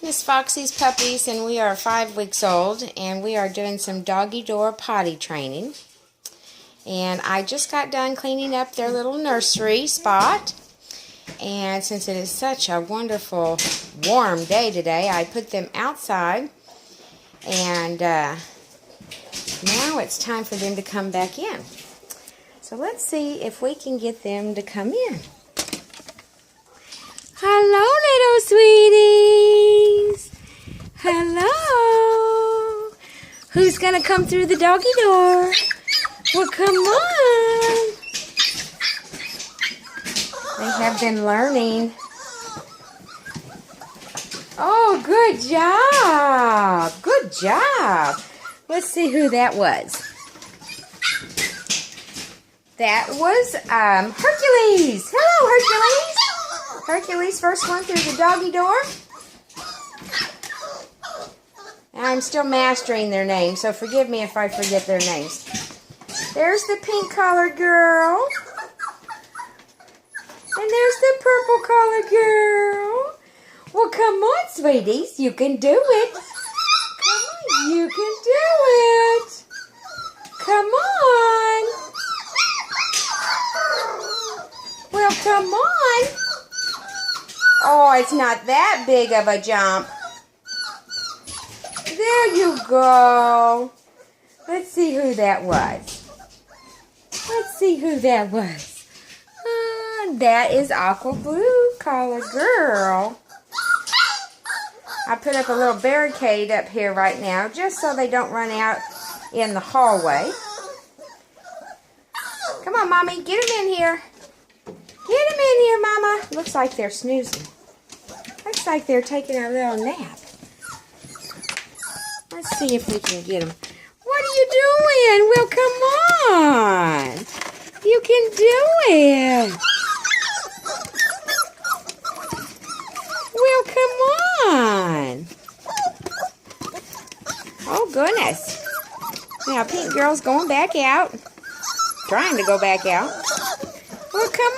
Miss Foxy's puppies, and we are 5 weeks old, and we are doing some doggy door potty training. And I just got done cleaning up their little nursery spot, and since it is such a wonderful warm day today, I put them outside, and now it's time for them to come back in. So let's see if we can get them to come in. Hello, little sweeties. Hello. Who's going to come through the doggy door? Well, come on. They have been learning. Oh, good job. Good job. Let's see who that was. That was Hercules. Hello, Hercules. Hercules, first one through the doggy door. I'm still mastering their names, so forgive me if I forget their names. There's the pink collared girl. And there's the purple collared girl. Well, come on, sweeties. You can do it. Come on, you can do it. Come on. Well, come on. Oh, it's not that big of a jump. There you go. Let's see who that was. Let's see who that was. That is aqua blue collar girl. I put up a little barricade up here right now just so they don't run out in the hallway. Come on, Mommy. Get them in here. Get them in here, Mama. Looks like they're snoozing. Looks like they're taking a little nap. Let's see if we can get them. What are you doing? Well, come on. You can do it. Well, come on. Oh, goodness. Now, pink girl's going back out. Trying to go back out. Well, come